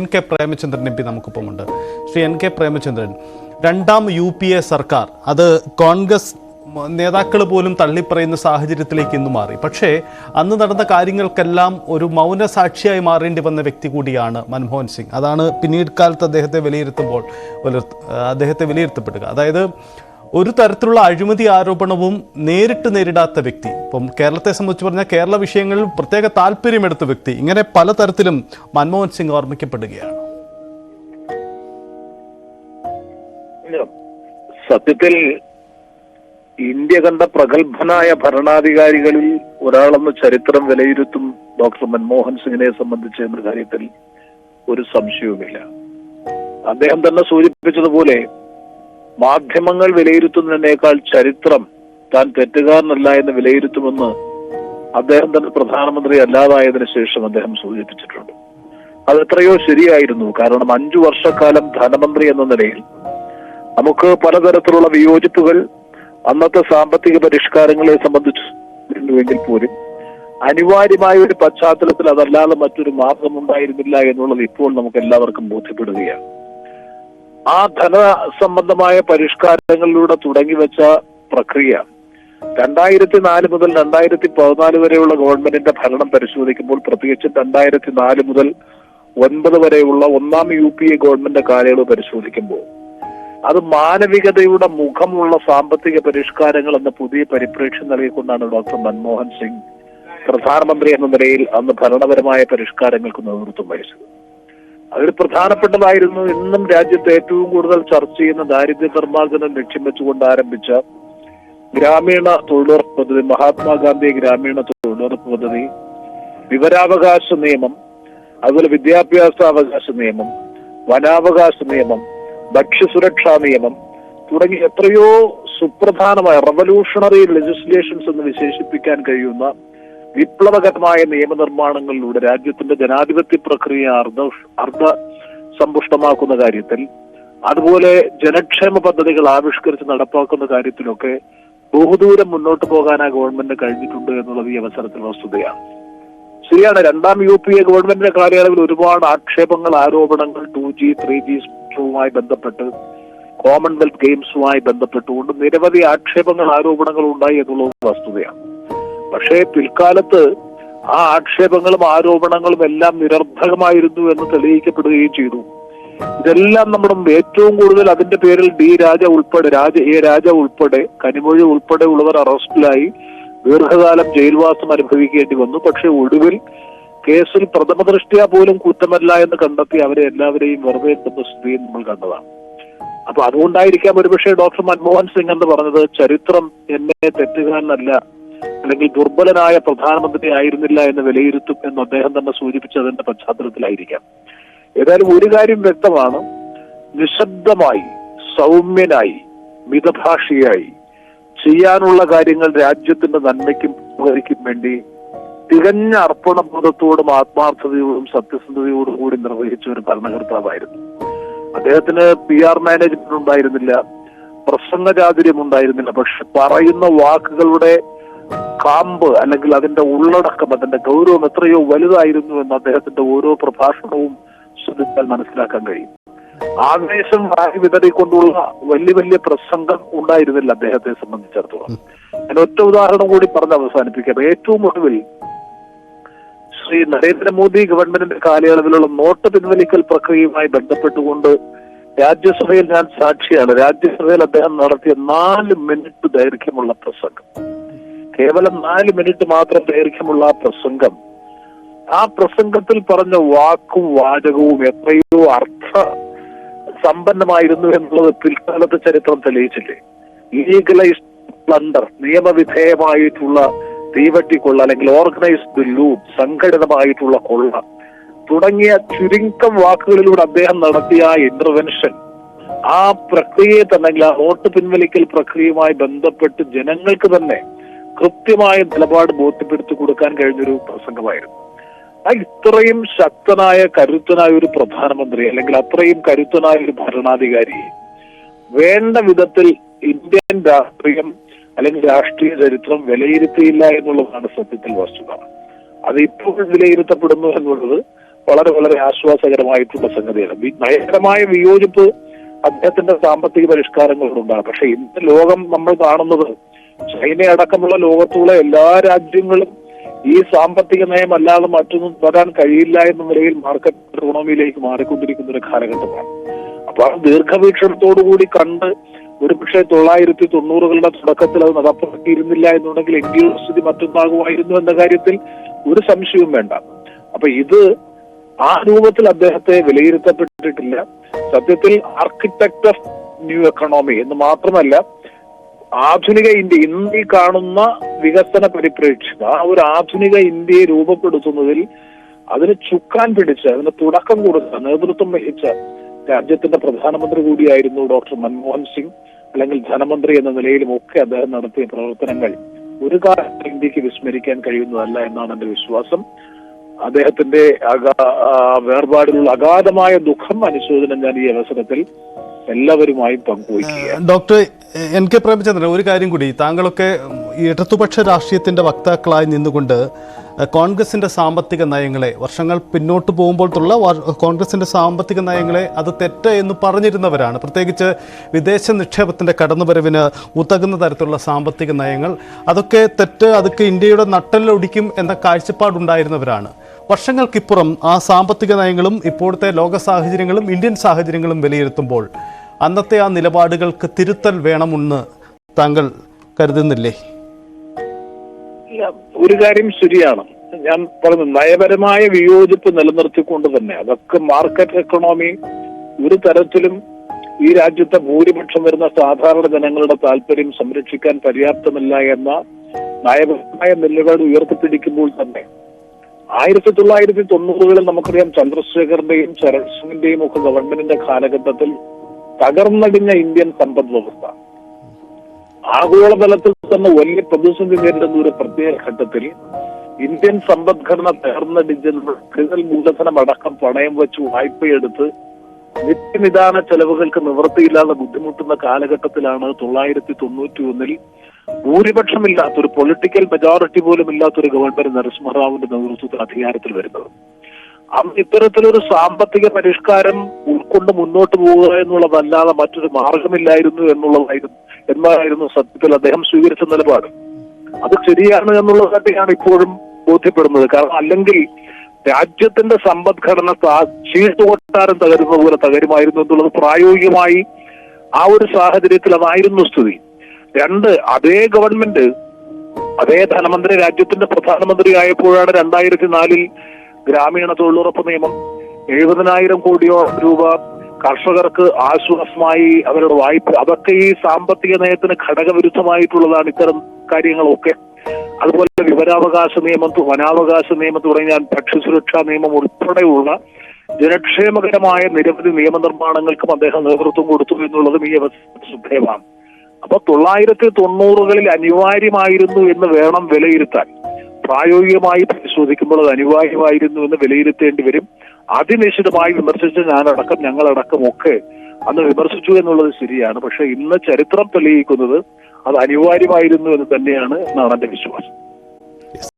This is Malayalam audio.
NK Premachandran MP നമുക്കൊപ്പമുണ്ട്. Shri NK Premachandran, രണ്ടാം UPA സർക്കാർ അത് കോൺഗ്രസ് നേതാക്കൾ പോലും തള്ളിപ്പറയുന്ന സാഹചര്യത്തിലേക്ക് ഇന്ന് മാറി. പക്ഷേ അന്ന് നടന്ന കാര്യങ്ങൾക്കെല്ലാം ഒരു മൗന സാക്ഷിയായി മാറേണ്ടി വന്ന വ്യക്തി കൂടിയാണ് മൻമോഹൻ സിംഗ്. അതാണ് പിന്നീട് കാലത്ത് അദ്ദേഹത്തെ വിലയിരുത്തപ്പെടുക. അതായത് ഒരു തരത്തിലുള്ള അഴിമതി ആരോപണവും നേരിടാത്ത വ്യക്തി. ഇപ്പം കേരളത്തെ സംബന്ധിച്ച് പറഞ്ഞാൽ കേരള വിഷയങ്ങളിൽ പ്രത്യേക താല്പര്യമെടുത്ത വ്യക്തി. ഇങ്ങനെ പലതരത്തിലും മൻമോഹൻ സിംഗ് ഓർമ്മിക്കപ്പെടുകയാണ്. സത്യത്തിൽ ഇന്ത്യ കണ്ട പ്രഗത്ഭനായ ഭരണാധികാരികളിൽ ഒരാളെന്ന് ചരിത്രം വിലയിരുത്തും ഡോക്ടർ മൻമോഹൻ സിംഗിനെ സംബന്ധിച്ച് എന്ന കാര്യത്തിൽ ഒരു സംശയവുമില്ല. അദ്ദേഹം തന്നെ സൂചിപ്പിച്ചതുപോലെ മാധ്യമങ്ങൾ വിലയിരുത്തുന്നതിനേക്കാൾ ചരിത്രം താൻ തെറ്റുകാരനല്ല എന്ന് വിലയിരുത്തുമെന്ന് അദ്ദേഹം തന്നെ പ്രധാനമന്ത്രി അല്ലാതായതിനു ശേഷം അദ്ദേഹം സൂചിപ്പിച്ചിട്ടുണ്ട്. അത് എത്രയോ ശരിയായിരുന്നു. കാരണം 5 വർഷക്കാലം ധനമന്ത്രി എന്ന നിലയിൽ നമുക്ക് പലതരത്തിലുള്ള വിയോജിപ്പുകൾ അന്നത്തെ സാമ്പത്തിക പരിഷ്കാരങ്ങളെ സംബന്ധിച്ചുവെങ്കിൽ പോലും അനിവാര്യമായ ഒരു പശ്ചാത്തലത്തിൽ അതല്ലാതെ മറ്റൊരു മാർഗമുണ്ടായിരുന്നില്ല എന്നുള്ളത് ഇപ്പോൾ നമുക്ക് എല്ലാവർക്കും ബോധ്യപ്പെടുകയാണ്. ആ ധനസംബന്ധമായ പരിഷ്കാരങ്ങളിലൂടെ തുടങ്ങിവെച്ച പ്രക്രിയ 2004 മുതൽ 2014 വരെയുള്ള ഗവൺമെന്റിന്റെ ഭരണം പരിശോധിക്കുമ്പോൾ, പ്രത്യേകിച്ച് 2004 മുതൽ 2009 വരെയുള്ള ഒന്നാം UPA ഗവൺമെന്റ് കാലയളവ് പരിശോധിക്കുമ്പോൾ അത് മാനവികതയുടെ മുഖമുള്ള സാമ്പത്തിക പരിഷ്കാരങ്ങൾ എന്ന പുതിയ പരിപ്രേക്ഷ്യം നൽകിക്കൊണ്ടാണ് ഡോക്ടർ മൻമോഹൻ സിംഗ് പ്രധാനമന്ത്രി എന്ന നിലയിൽ അന്ന് ഭരണപരമായ പരിഷ്കാരങ്ങൾക്ക് നേതൃത്വം വഹിച്ചത്. അതിൽ പ്രധാനപ്പെട്ടതായിരുന്നു ഇന്നും രാജ്യത്ത് ഏറ്റവും കൂടുതൽ ചർച്ച ചെയ്യുന്ന ദാരിദ്ര്യ നിർമ്മാർജ്ജനം ലക്ഷ്യം വെച്ചുകൊണ്ട് ആരംഭിച്ച ഗ്രാമീണ തൊഴിലുറപ്പ് പദ്ധതി, മഹാത്മാഗാന്ധി ഗ്രാമീണ തൊഴിലുറപ്പ് പദ്ധതി, വിവരാവകാശ നിയമം, അതുപോലെ വിദ്യാഭ്യാസ അവകാശ നിയമം, വനാവകാശ നിയമം, ഭക്ഷ്യസുരക്ഷാ നിയമം തുടങ്ങി എത്രയോ സുപ്രധാനമായ റവല്യൂഷണറി ലെജിസ്ലേഷൻസ് എന്ന് വിശേഷിപ്പിക്കാൻ കഴിയുന്ന വിപ്ലവകരമായ നിയമനിർമ്മാണങ്ങളിലൂടെ രാജ്യത്തിന്റെ ജനാധിപത്യ പ്രക്രിയ അർദ്ധ സമ്പുഷ്ടമാക്കുന്ന കാര്യത്തിൽ, അതുപോലെ ജനക്ഷേമ പദ്ധതികൾ ആവിഷ്കരിച്ച് നടപ്പാക്കുന്ന കാര്യത്തിലൊക്കെ ബഹുദൂരം മുന്നോട്ട് പോകാൻ ആ ഗവൺമെന്റ് കഴിഞ്ഞിട്ടുണ്ട് എന്നുള്ളത് ഈ അവസരത്തിൽ വസ്തുതയാണ്. ശരിയാണ്, രണ്ടാം UPA ഗവൺമെന്റിന്റെ കാലയളവിൽ ഒരുപാട് ആക്ഷേപങ്ങൾ, ആരോപണങ്ങൾ 2G 3G സ്പെക്ട്രവുമായി ബന്ധപ്പെട്ട്, കോമൺവെൽത്ത് ഗെയിംസുമായി ബന്ധപ്പെട്ടുകൊണ്ട് നിരവധി ആക്ഷേപങ്ങൾ, ആരോപണങ്ങൾ ഉണ്ടായി എന്നുള്ളത് വസ്തുതയാണ്. പക്ഷേ പിൽക്കാലത്ത് ആ ആക്ഷേപങ്ങളും ആരോപണങ്ങളും എല്ലാം നിരർത്ഥകമായിരുന്നു എന്ന് തെളിയിക്കപ്പെടുകയും ചെയ്തു. ഇതെല്ലാം നമ്മുടെ ഏറ്റവും കൂടുതൽ അതിന്റെ പേരിൽ A. രാജ ഉൾപ്പെടെ കനിമൊഴി ഉൾപ്പെടെ ഉള്ളവർ അറസ്റ്റിലായി ദീർഘകാലം ജയിൽവാസം അനുഭവിക്കേണ്ടി വന്നു. പക്ഷെ ഒടുവിൽ കേസിൽ പ്രഥമ ദൃഷ്ട്യാ പോലും കുറ്റമല്ല എന്ന് കണ്ടെത്തി അവരെ എല്ലാവരെയും വെറുതെ എത്തുന്ന സ്ഥിതിയും നമ്മൾ കണ്ടതാണ്. അപ്പൊ അതുകൊണ്ടായിരിക്കാം ഒരുപക്ഷെ ഡോക്ടർ മൻമോഹൻ സിംഗ് എന്ന് പറഞ്ഞത് ചരിത്രം എന്നെ തെറ്റുകാരനല്ല അല്ലെങ്കിൽ ദുർബലനായ പ്രധാനമന്ത്രി ആയിരുന്നില്ല എന്ന് വിലയിരുത്തും എന്ന് അദ്ദേഹം തന്നെ സൂചിപ്പിച്ചതിന്റെ പശ്ചാത്തലത്തിലായിരിക്കാം. ഏതായാലും ഒരു കാര്യം വ്യക്തമാണ്, നിശബ്ദമായി, സൗമ്യനായി, മിതഭാഷിയായി ചെയ്യാനുള്ള കാര്യങ്ങൾ രാജ്യത്തിന്റെ നന്മയ്ക്കും ഉപകരിക്കും വേണ്ടി തികഞ്ഞ അർപ്പണബോധത്തോടും ആത്മാർത്ഥതയോടും സത്യസന്ധതയോടും കൂടി നിർവഹിച്ച ഒരു ഭരണകർത്താവായിരുന്നു. അദ്ദേഹത്തിന് PR മാനേജ്മെന്റ് ഉണ്ടായിരുന്നില്ല, പ്രസംഗചാതുര്യം ഉണ്ടായിരുന്നില്ല. പക്ഷെ പറയുന്ന വാക്കുകളുടെ കാമ്പ് അല്ലെങ്കിൽ അതിന്റെ ഉള്ളടക്കം, അതിന്റെ ഗൗരവം എത്രയോ വലുതായിരുന്നു എന്ന് അദ്ദേഹത്തിന്റെ ഓരോ പ്രഭാഷണവും ശ്രദ്ധിച്ചാൽ മനസ്സിലാക്കാൻ കഴിയും. ആവേശം വാരി വിതറിക്കൊണ്ടുള്ള വലിയ പ്രസംഗം ഉണ്ടായിരുന്നില്ല അദ്ദേഹത്തെ സംബന്ധിച്ചിടത്തോളം. ഞാൻ ഒറ്റ ഉദാഹരണം കൂടി പറഞ്ഞ് അവസാനിപ്പിക്കാം. ഏറ്റവും ഒടുവിൽ ശ്രീ നരേന്ദ്രമോദി ഗവൺമെന്റിന്റെ കാലയളവിലുള്ള നോട്ട് പിൻവലിക്കൽ പ്രക്രിയയുമായി ബന്ധപ്പെട്ടുകൊണ്ട് രാജ്യസഭയിൽ ഞാൻ സാക്ഷിയാണ്. രാജ്യസഭയിൽ അദ്ദേഹം നടത്തിയ 4 മിനിറ്റ് ദൈർഘ്യമുള്ള പ്രസംഗം, കേവലം 4 മിനിറ്റ് മാത്രം ദൈർഘ്യമുള്ള ആ പ്രസംഗത്തിൽ പറഞ്ഞ വാക്കും വാചകവും എത്രയോ അർത്ഥ സമ്പന്നമായിരുന്നു എന്നുള്ളത് പിൽക്കാലത്തെ ചരിത്രം തെളിയിച്ചില്ലേ. ലീഗലൈസ്ഡ് പ്ലണ്ടർ, നിയമവിധേയമായിട്ടുള്ള തീവട്ടിക്കൊള്ള അല്ലെങ്കിൽ ഓർഗനൈസ്ഡ് ലൂട്ട്, സംഘടിതമായിട്ടുള്ള കൊള്ള തുടങ്ങിയ ചുരുക്കം വാക്കുകളിലൂടെ അദ്ദേഹം നടത്തിയ ആ ഇന്റർവെൻഷൻ, ആ പ്രക്രിയയെ തന്നെ, ആ നോട്ട് പിൻവലിക്കൽ പ്രക്രിയയുമായി ബന്ധപ്പെട്ട് ജനങ്ങൾക്ക് തന്നെ കൃത്യമായ നിലപാട് ബോധ്യപ്പെടുത്തി കൊടുക്കാൻ കഴിഞ്ഞൊരു പ്രസംഗമായിരുന്നു. ഇത്രയും ശക്തനായ കരുത്തനായ ഒരു പ്രധാനമന്ത്രി അല്ലെങ്കിൽ അത്രയും കരുത്തനായ ഒരു ഭരണാധികാരി വേണ്ട വിധത്തിൽ ഇന്ത്യൻ രാഷ്ട്രീയം അല്ലെങ്കിൽ രാഷ്ട്രീയ ചരിത്രം വിലയിരുത്തിയില്ല എന്നുള്ളതാണ് സത്യത്തിൽ വസ്തുത. അത് ഇപ്പോൾ വിലയിരുത്തപ്പെടുന്നു എന്നുള്ളത് വളരെ വളരെ ആശ്വാസകരമായിട്ടുള്ള സംഗതിയാണ്. നയപരമായ വിയോജിപ്പ് അദ്ദേഹത്തിന്റെ സാമ്പത്തിക പരിഷ്കാരങ്ങളോടുണ്ടാകും. പക്ഷെ ഇന്ന് ലോകം നമ്മൾ കാണുന്നത് ചൈന അടക്കമുള്ള ലോകത്തുള്ള എല്ലാ രാജ്യങ്ങളും ഈ സാമ്പത്തിക നയം അല്ലാതെ മറ്റൊന്നും വരാൻ കഴിയില്ല എന്ന നിലയിൽ മാർക്കറ്റ് ഇക്കോണമിയിലേക്ക് മാറിക്കൊണ്ടിരിക്കുന്ന ഒരു കാലഘട്ടമാണ്. അപ്പൊ ആ ദീർഘവീക്ഷണത്തോടുകൂടി കണ്ട് ഒരുപക്ഷെ 1990കളുടെ തുടക്കത്തിൽ അത് നടപ്പാക്കിയിരുന്നില്ല എന്നുണ്ടെങ്കിൽ ഇന്ത്യയുടെ സ്ഥിതി മറ്റൊന്നാകുമായിരുന്നു എന്ന കാര്യത്തിൽ ഒരു സംശയവും വേണ്ട. അപ്പൊ ഇത് ആ രൂപത്തിൽ അദ്ദേഹത്തെ വിലയിരുത്തപ്പെട്ടിട്ടില്ല. സത്യത്തിൽ ആർക്കിടെക്ട് ഓഫ് ന്യൂ എക്കണോമി എന്ന് മാത്രമല്ല, ആധുനിക ഇന്ത്യ ഇന്ന് ഈ കാണുന്ന വികസന പരിപ്രേക്ഷ്യം, ആ ഒരു ആധുനിക ഇന്ത്യയെ രൂപപ്പെടുത്തുന്നതിൽ അതിന് ചുക്കാൻ പിടിച്ച് അതിന് തുടക്കം കൊടുത്ത നേതൃത്വം വഹിച്ച രാജ്യത്തിന്റെ പ്രധാനമന്ത്രി കൂടിയായിരുന്നു ഡോക്ടർ മൻമോഹൻ സിംഗ്. അല്ലെങ്കിൽ ധനമന്ത്രി എന്ന നിലയിലും ഒക്കെ അദ്ദേഹം നടത്തിയ പ്രവർത്തനങ്ങൾ ഒരു കാലത്ത് ഇന്ത്യക്ക് വിസ്മരിക്കാൻ കഴിയുന്നതല്ല എന്നാണ് എന്റെ വിശ്വാസം. അദ്ദേഹത്തിന്റെ വേർപാടിലുള്ള അഗാധമായ ദുഃഖം അനുശോചനം ഞാൻ ഈ അവസരത്തിൽ എല്ലാവരുമായും പങ്കുവയ്ക്കുക. ഡോക്ടർ എൻ കെ പ്രേമചന്ദ്രൻ, ഒരു കാര്യം കൂടി, താങ്കളൊക്കെ ഇടതുപക്ഷ രാഷ്ട്രീയത്തിന്റെ വക്താക്കളായി നിന്നുകൊണ്ട് കോൺഗ്രസിന്റെ സാമ്പത്തിക നയങ്ങളെ, വർഷങ്ങൾ പിന്നോട്ട് പോകുമ്പോഴുള്ള കോൺഗ്രസിന്റെ സാമ്പത്തിക നയങ്ങളെ അത് തെറ്റ് എന്ന് പറഞ്ഞിരുന്നവരാണ്. പ്രത്യേകിച്ച് വിദേശ നിക്ഷേപത്തിന്റെ കടന്നുവരവിന് ഉതകുന്ന തരത്തിലുള്ള സാമ്പത്തിക നയങ്ങൾ അതൊക്കെ തെറ്റ്, അതൊക്കെ ഇന്ത്യയുടെ നട്ടെല്ലൊടിക്കും എന്ന കാഴ്ചപ്പാടുണ്ടായിരുന്നവരാണ്. വർഷങ്ങൾക്കിപ്പുറം ആ സാമ്പത്തിക നയങ്ങളും ഇപ്പോഴത്തെ ലോക സാഹചര്യങ്ങളും ഇന്ത്യൻ സാഹചര്യങ്ങളും വിലയിരുത്തുമ്പോൾ അന്നത്തെ ആ നിലപാടുകൾക്ക് തിരുത്തൽ വേണമെന്ന് താങ്കൾ കരുതുന്നില്ലേ? ഒരു കാര്യം ശരിയാണ്, ഞാൻ പറഞ്ഞു, നയപരമായ വിയോജിപ്പ് നിലനിർത്തിക്കൊണ്ട് തന്നെ അതൊക്കെ മാർക്കറ്റ് എക്കണോമി ഒരു തരത്തിലും ഈ രാജ്യത്തെ ഭൂരിപക്ഷം വരുന്ന സാധാരണ ജനങ്ങളുടെ താല്പര്യം സംരക്ഷിക്കാൻ പര്യാപ്തമല്ല എന്ന നയപരമായ നിലപാട് ഉയർത്തിപ്പിടിക്കുമ്പോൾ തന്നെ 1990കളിൽ നമുക്കറിയാം ചന്ദ്രശേഖറിന്റെയും ചരൺ സിംഗിന്റെയും ഒക്കെ ഗവൺമെന്റിന്റെ കാലഘട്ടത്തിൽ തകർന്നടിഞ്ഞ ഇന്ത്യൻ സമ്പദ് വ്യവസ്ഥ ആഗോളതലത്തിൽ തന്നെ വലിയ പ്രതിസന്ധി നേരിടുന്ന ഒരു പ്രത്യേക ഘട്ടത്തിൽ ഇന്ത്യൻ സമ്പദ്ഘടന തകർന്നടിഞ്ഞ കരുതൽ മൂലധനം അടക്കം പണയം വെച്ച് വായ്പയെടുത്ത് നിത്യനിദാന ചെലവുകൾക്ക് നിവൃത്തിയില്ലാതെ ബുദ്ധിമുട്ടുന്ന കാലഘട്ടത്തിലാണ് 1991 ഭൂരിപക്ഷമില്ലാത്ത ഒരു പൊളിറ്റിക്കൽ മെജോറിറ്റി പോലും ഇല്ലാത്തൊരു ഗവൺമെന്റ് നരസിംഹറാവുവിന്റെ നേതൃത്വത്തിൽ അധികാരത്തിൽ വരുന്നത്. അന്ന് ഇത്തരത്തിലൊരു സാമ്പത്തിക പരിഷ്കാരം ഉൾക്കൊണ്ട് മുന്നോട്ട് പോവുക എന്നുള്ളതല്ലാതെ മറ്റൊരു മാർഗമില്ലായിരുന്നു എന്നായിരുന്നു സത്യത്തിൽ അദ്ദേഹം സ്വീകരിച്ച നിലപാട്. അത് ശരിയാണ് എന്നുള്ളത് തന്നെയാണ് ഇപ്പോഴും ബോധ്യപ്പെടുന്നത്. കാരണം അല്ലെങ്കിൽ രാജ്യത്തിന്റെ സമ്പദ്ഘടന ചീട്ടുകൊട്ടാരം തകരുന്ന പോലെ തകരുമായിരുന്നു എന്നുള്ളത് പ്രായോഗികമായി ആ ഒരു സാഹചര്യത്തിൽ അതായിരുന്നു സ്ഥിതി. രണ്ട്, അതേ ഗവൺമെന്റ്, അതേ ധനമന്ത്രി രാജ്യത്തിന്റെ പ്രധാനമന്ത്രി ആയപ്പോഴാണ് 2004 ഗ്രാമീണ തൊഴിലുറപ്പ് നിയമം 70,000 കോടിയോളം രൂപ കർഷകർക്ക് ആശ്വാസമായി അവരുടെ വായ്പ, അതൊക്കെ ഈ സാമ്പത്തിക നയത്തിന് ഘടകവിരുദ്ധമായിട്ടുള്ളതാണ് ഇത്തരം കാര്യങ്ങളൊക്കെ. അതുപോലെ വിവരാവകാശ നിയമം, വനാവകാശ നിയമം തുടങ്ങിയ ഭക്ഷ്യസുരക്ഷാ നിയമം ഉൾപ്പെടെയുള്ള ജനക്ഷേമകരമായ നിരവധി നിയമനിർമ്മാണങ്ങൾക്കും അദ്ദേഹം നേതൃത്വം കൊടുത്തു എന്നുള്ളതും ഈ അവസരത്തിൽ ശ്രദ്ധേയമാണ്. അപ്പൊ 1990കളിൽ അനിവാര്യമായിരുന്നു എന്ന് വേണം വിലയിരുത്താൻ. പ്രായോഗികമായി പരിശോധിക്കുമ്പോൾ അത് അനിവാര്യമായിരുന്നു എന്ന് വിലയിരുത്തേണ്ടി വരും. അതിനിശ്ചിതമായി വിമർശിച്ച ഞങ്ങളടക്കം ഒക്കെ അന്ന് വിമർശിച്ചു എന്നുള്ളത് ശരിയാണ്. പക്ഷെ ഇന്ന് ചരിത്രം തെളിയിക്കുന്നത് അത് അനിവാര്യമായിരുന്നു എന്ന് തന്നെയാണ് എന്നാണ് എന്റെ വിശ്വാസം.